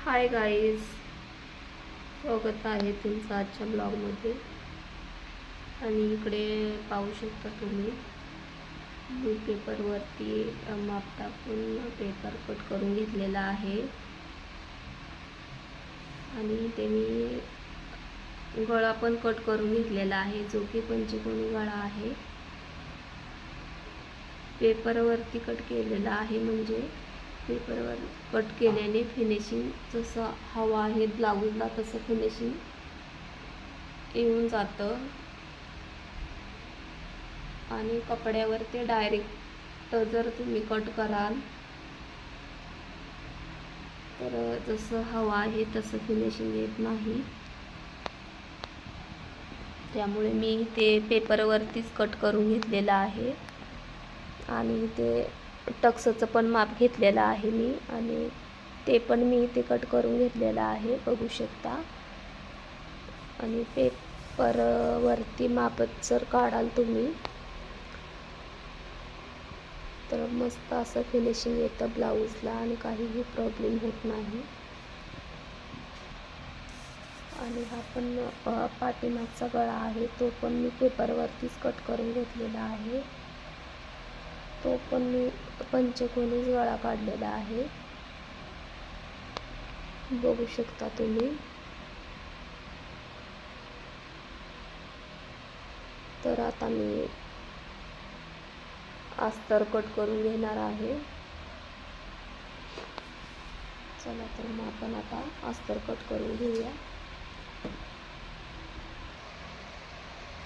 Hi guys, स्वागत आहे तुमचं आजच्या ब्लॉगमध्ये. आणि इकडे पाहू शकता तुम्ही मी पेपरवरती माप टाकून पेपर कट करून घेतलेला आहे. आणि ते मी गळा पण कट करून घेतलेला आहे, जो की पंचकोनी गळा आहे. पेपरवरती कट केलेला आहे, म्हणजे पेपरवर कट केल्याने फिनिशिंग जसं हवा आहे ब्लाऊजला तसं फिनिशिंग येऊन जातं. आणि कपड्यावर ते डायरेक्ट जर तुम्ही कट कराल तर जसं हवा आहे तसं फिनिशिंग येत नाही. त्यामुळे मी ते पेपरवरतीच कट करून घेतलेलं आहे. आणि ते टक्सचं पण माप घेतलेलं आहे मी, आणि ते पण मी ते कट करून घेतलेलं आहे, बघू शकता. आणि पेपरवरती माप जर काढाल तुम्ही तर मस्त असं फिनिशिंग येतं ब्लाऊजला आणि काहीही प्रॉब्लेम होत नाही. आणि हा पण पाठीमागचा गळा आहे, तो पण मी पेपरवरतीच कट करून घेतलेला आहे. तो पण मी पंचकोनीच गळा काढलेला आहे, बघू शकता तुम्ही. तर आता मी अस्तर कट करून घेणार आहे. चला तर मग आपण आता अस्तर कट करून घेऊया.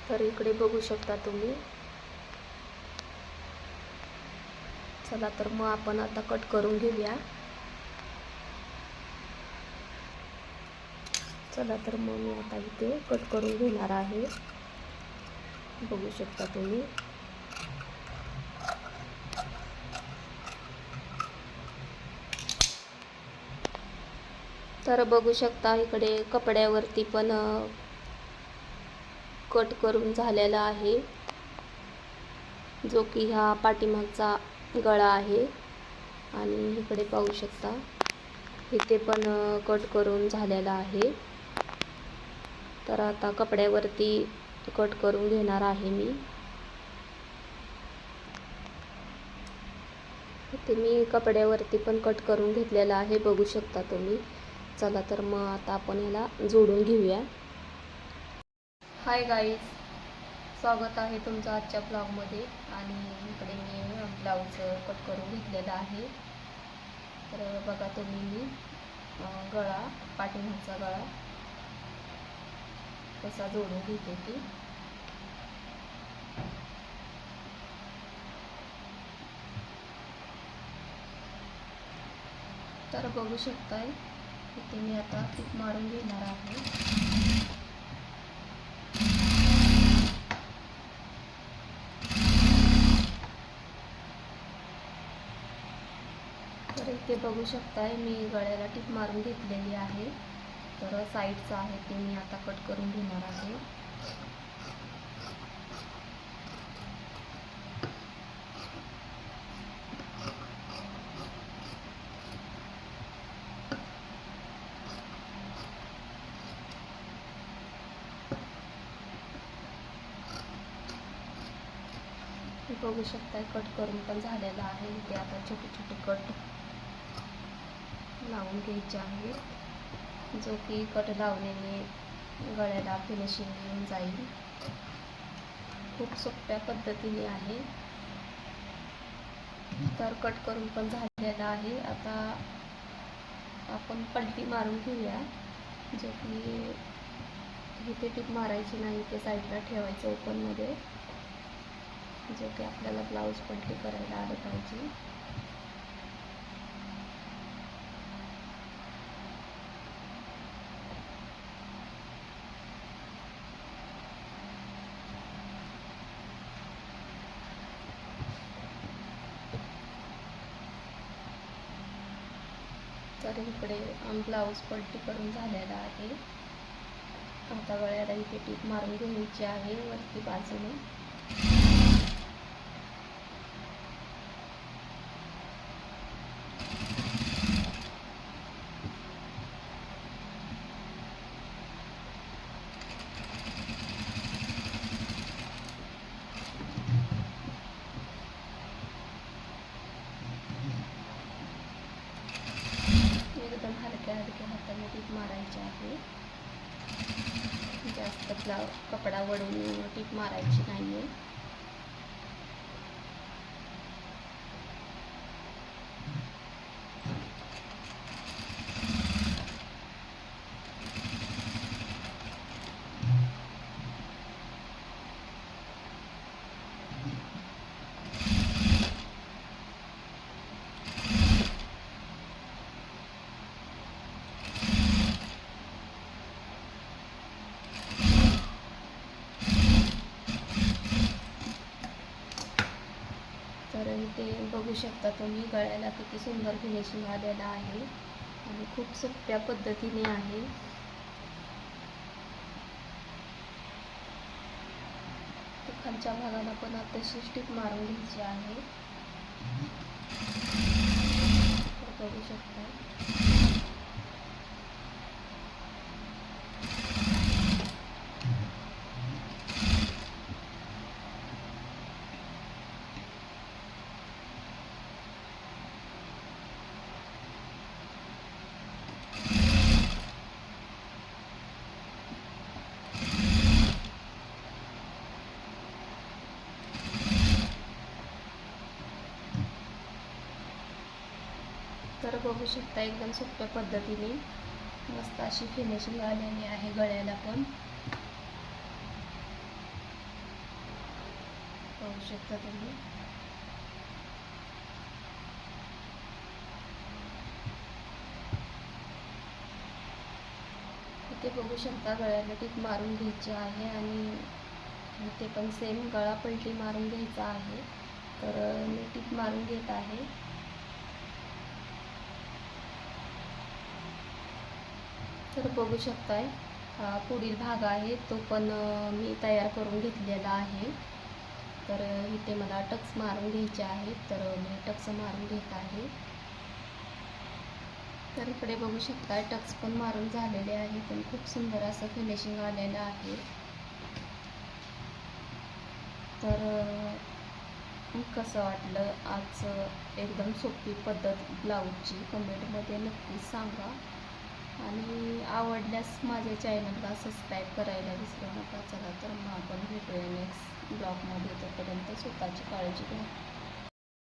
तर इकडे बघू शकता तुम्ही. चला तर मग आपण आता कट करून घेऊया. चला तर मग मी आता इथे कट करून घेणार आहे, बघू शकता तुम्ही. तर बघू शकता इकडे कपड्यावरती पण कट करून झालेला आहे, जो की हा पाठीमागचा गळा आहे. आणि इकडे पाहू शकता इथे पण कट करून झालेला आहे. तर आता कपड्यावरती कट करून घेणार आहे मी. इथे मी कपड्यावरती पण कट करून घेतलेला आहे, बघू शकता तुम्ही. चला तर मग आता आपण याला जोडून घेऊया. हाय गाईज, स्वागत आहे तुमचं आजच्या ब्लॉगमध्ये. आणि इकडे मी ब्लाऊज कट करून घेतलेला आहे. तर बघा तुम्ही, मी गळा, पाठीमागचा गळा कसा जोडून घेते ती. तर बघू शकताय इथे मी आता टीप मारून घेणार आहे. तर इथे बघू शकताय मी गळ्याला टीप मारून घेतलेली आहे. तर साईडचं आहे ते मी आता कट करून घेणार आहे. बघू शकताय कट करून पण झालेला आहे. इथे आता छोटे छोटे कट लावून घ्यायचे आहे, जो की कट लावल्याने गळ्याला फिनिशिंग येऊन जाईल. खूप सोप्या पद्धतीने आहे. तर कट करून पण झालेला आहे. आता आपण पलटी मारून घेऊया, जो की इथे टीप मारायची नाही, ते साईडला ठेवायचं ओपनमध्ये, जो की आपल्याला ब्लाऊज पलटी करायला आलं पाहिजे. तर इकडे ब्लाऊज पलटी करून झालेला आहे. आता गळ्याला इथे टीप मारून घ्यायची आहे वरती बाजूने. हलक्या हलक्या हाताने टीप मारायची आहे. जास्त कपडा वळून टीप मारायची नाही आहे. तर इथे बघू शकता तुम्ही गळ्याला किती सुंदर फिनिशिंग आलेलं आहे आणि खूप सोप्या पद्धतीने आहे. खालच्या भागाला पण तशीच टीप मारून घ्यायची आहे. तर बघू शकता. तर बघू शकता एकदम सोप्या पद्धतीने मस्त अशी फिनिशिंग आलेली आहे गळ्याला पण. बघू शकता तुम्ही. इथे बघू शकता गळ्याला टीप मारून घ्यायची आहे आणि इथे पण सेम गळा पलटी मारून घ्यायचा आहे. तर मी टीप मारून घेत आहे. तर बघू शकताय पुढील भाग आहे तो पण मी तयार करून घेतलेला आहे. तर इथे मला टक्स मारून घ्यायचे आहेत. तर मी टक्स मारून घेत आहे. तर इकडे बघू शकता टक्स पण मारून झालेले आहे पण खूप सुंदर असं फिनिशिंग आलेलं आहे. तर कसं वाटलं आज एकदम सोपी पद्धत ब्लाऊजची कमेंटमध्ये नक्कीच सांगा आणि आवडल्यास माझ्या चॅनलला सबस्क्राईब करायला विसरू नका. चला तर मग आपण भेटूया नेक्स्ट ब्लॉगमध्ये. तोपर्यंत स्वतःची काळजी घ्या.